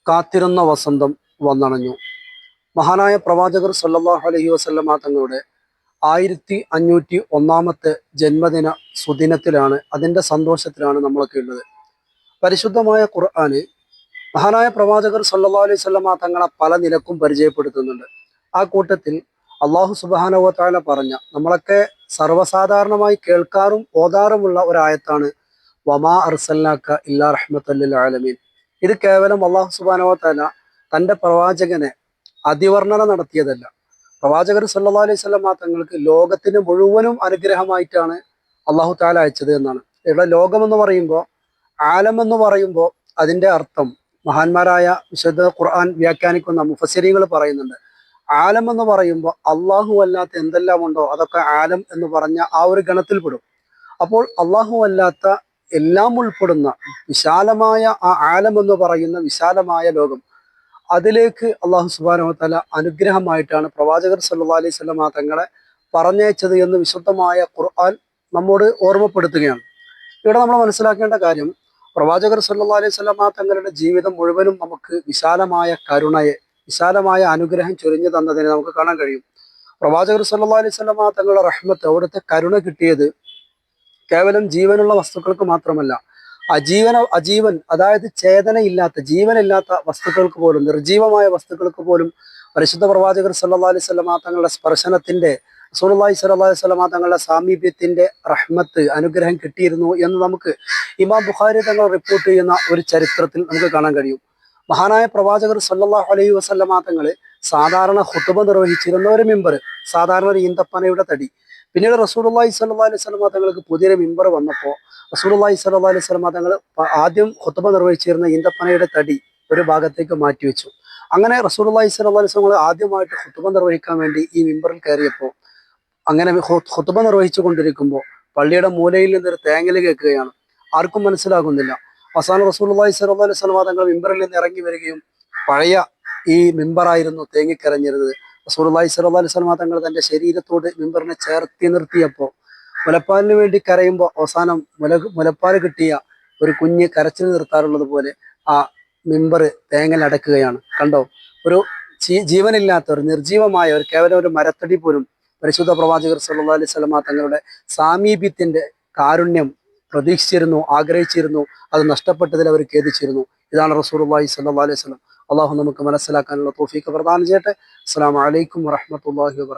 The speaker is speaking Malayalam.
കാത്തിരുന്ന വസന്തം വന്നണഞ്ഞു. മഹാനായ പ്രവാചകർ സല്ലല്ലാഹു അലൈഹി വസല്ലമ തങ്ങളുടെ 1501 ജന്മദിന സുദിനത്തിലാണ്, അതിൻ്റെ സന്തോഷത്തിലാണ് നമ്മളൊക്കെ ഉള്ളത്. പരിശുദ്ധമായ ഖുർആന് മഹാനായ പ്രവാചകർ സല്ലല്ലാഹു അലൈഹി വസല്ലമ തങ്ങളെ പല നിലക്കും പരിചയപ്പെടുത്തുന്നുണ്ട്. ആ കൂട്ടത്തിൽ അള്ളാഹു സുബ്ഹാനഹു വ തആല പറഞ്ഞ, നമ്മളൊക്കെ സർവ്വസാധാരണമായി കേൾക്കാറും ഓതാറുമുള്ള ഒരായത്താണ് വമാ അർസൽനാക ഇല്ലാ റഹ്മത്തൽ ലിൽ ആലമീൻ. ഇത് കേവലം അള്ളാഹു സുബ്ഹാനഹു വ തആല തൻ്റെ പ്രവാചകനെ അതിവർണ്ണന നടത്തിയതല്ല. പ്രവാചകർ സല്ലല്ലാഹു അലൈഹി വസല്ലമ തങ്ങൾക്ക് ലോകത്തിന് മുഴുവനും അനുഗ്രഹമായിട്ടാണ് അള്ളാഹു തആല അയച്ചത് എന്നാണ്. ഇവിടെ ലോകം എന്ന് പറയുമ്പോൾ, ആലം എന്ന് പറയുമ്പോൾ അതിൻ്റെ അർത്ഥം മഹാന്മാരായ വിശുദ്ധ ഖുർആൻ വ്യാഖ്യാനിക്കുന്ന മുഫസ്സിരീങ്ങൾ പറയുന്നുണ്ട്. ആലം എന്ന് പറയുമ്പോൾ അള്ളാഹു അല്ലാത്ത എന്തെല്ലാം ഉണ്ടോ അതൊക്കെ ആലം എന്ന് പറഞ്ഞ ആ ഒരു ഗണത്തിൽപ്പെടും. അപ്പോൾ അള്ളാഹു അല്ലാത്ത എല്ലാം ഉൾപ്പെടുന്ന വിശാലമായ ആ ആലം എന്ന് പറയുന്ന വിശാലമായ ലോകം, അതിലേക്ക് അള്ളാഹു സുബ്ഹാനഹു വ തആല അനുഗ്രഹമായിട്ടാണ് പ്രവാചകർ സല്ലല്ലാഹു അലൈഹി വസല്ലമ തങ്ങളെ പറഞ്ഞയച്ചത് എന്ന് വിശുദ്ധമായ ഖുർആൻ നമ്മോട് ഓർമ്മപ്പെടുത്തുകയാണ്. ഇവിടെ നമ്മൾ മനസ്സിലാക്കേണ്ട കാര്യം, പ്രവാചകർ സല്ലല്ലാഹു അലൈഹി വസല്ലമ തങ്ങളുടെ ജീവിതം മുഴുവനും നമുക്ക് വിശാലമായ കരുണയെ, വിശാലമായ അനുഗ്രഹം ചൊരിഞ്ഞു തന്നതിനെ നമുക്ക് കാണാൻ കഴിയും. പ്രവാചകർ സല്ലല്ലാഹു അലൈഹി വസല്ലമ തങ്ങളുടെ റഹ്മത്ത്, അവിടുത്തെ കരുണ കിട്ടിയത് കേവലം ജീവനുള്ള വസ്തുക്കൾക്ക് മാത്രമല്ല, അജീവൻ അതായത് ചേതനയില്ലാത്ത, ജീവനില്ലാത്ത വസ്തുക്കൾക്ക് പോലും, നിർജീവമായ വസ്തുക്കൾക്ക് പോലും പരിശുദ്ധ പ്രവാചകർ സല്ലല്ലാഹു അലൈഹി വസല്ലമ തങ്ങളുടെ സ്പർശനത്തിന്റെ, റസൂലുള്ളാഹി സ്വല്ലല്ലാഹു അലൈഹി വസല്ലമ തങ്ങളുടെ സാമീപ്യത്തിന്റെ റഹ്മത്ത്, അനുഗ്രഹം കിട്ടിയിരുന്നു എന്ന് നമുക്ക് ഇമാം ബുഖാരി തങ്ങൾ റിപ്പോർട്ട് ചെയ്യുന്ന ഒരു ചരിത്രത്തിൽ നമുക്ക് കാണാൻ കഴിയും. മഹാനായ പ്രവാചകർ സല്ലല്ലാഹു അലൈഹി വസല്ലമ തങ്ങൾ സാധാരണ ഖുതുബ നിർവഹിച്ചിരുന്ന ഒരു മിമ്പർ, സാധാരണ ഒരു ഈന്തപ്പനയുടെ തടി. പിന്നീട് റസൂലുള്ളാഹി സ്വല്ലല്ലാഹു അലൈഹി വസല്ലമ തങ്ങൾക്ക് പുതിയൊരു മിമ്പർ വന്നപ്പോൾ റസൂലുള്ളാഹി സ്വല്ലല്ലാഹു അലൈഹി വസല്ലമ തങ്ങൾ ആദ്യം ഖുതുബ നിർവഹിച്ചിരുന്ന ഈന്തപ്പനയുടെ തടി ഒരു ഭാഗത്തേക്ക് മാറ്റിവെച്ചു. അങ്ങനെ റസൂലുള്ളാഹി സ്വല്ലല്ലാഹു അലൈഹി വസല്ലം ആദ്യമായിട്ട് ഖുതുബ നിർവഹിക്കാൻ വേണ്ടി ഈ മിമ്പറിൽ കയറിയപ്പോൾ, അങ്ങനെ ഖുതുബ നിർവഹിച്ചു കൊണ്ടിരിക്കുമ്പോൾ പള്ളിയുടെ മൂലയിൽ നിന്നൊരു തേങ്ങൽ കേൾക്കുകയാണ്. ആർക്കും മനസ്സിലാകുന്നില്ല. അവസാനം റസൂലുള്ളാഹി സ്വല്ലല്ലാഹു അലൈഹി വസല്ലം തങ്ങൾ മിമ്പറിൽ നിന്ന് ഇറങ്ങി വരികയും, പഴയ ഈ മിമ്പറായിരുന്നു തേങ്ങിക്കരഞ്ഞിരുന്നത്. റസൂലുള്ളാഹി സ്വല്ലല്ലാഹു അലൈഹി വസല്ലം തങ്ങൾ തന്റെ ശരീരത്തോട് മിമ്പറിനെ ചേർത്തി നിർത്തിയപ്പോൾ, മുലപ്പാലിന് വേണ്ടി കരയുമ്പോൾ അവസാനം മുലപ്പാൽ കിട്ടിയ ഒരു കുഞ്ഞ് കരച്ചിൽ നിർത്താറുള്ളത് പോലെ ആ മിമ്പർ തേങ്ങൽ അടക്കുകയാണ്. കണ്ടോ, ഒരു ജീവനില്ലാത്ത, ഒരു നിർജീവമായ, ഒരു കേവലം ഒരു മരത്തടി പോലും പരിശുദ്ധ പ്രവാചകർ സല്ലല്ലാഹു അലൈഹി വസല്ലമ തങ്ങളുടെ സാമീപ്യത്തിന്റെ കാരുണ്യം പ്രതീക്ഷിച്ചിരുന്നു, ആഗ്രഹിച്ചിരുന്നു. അത് നഷ്ടപ്പെട്ടതിൽ അവർ ഖേദിച്ചിരുന്നു. ഇതാണ് റസൂലുള്ളാഹി സ്വല്ലല്ലാഹു അലൈഹി വസല്ലം. അള്ളാഹു നമുക്ക് മനസ്സിലാക്കാനുള്ള തൗഫീഖ് പ്രദാനം ചെയ്യട്ടെ. അസ്സലാമു അലൈക്കും വറഹ്മത്തുള്ളാഹി വബറകാതുഹു.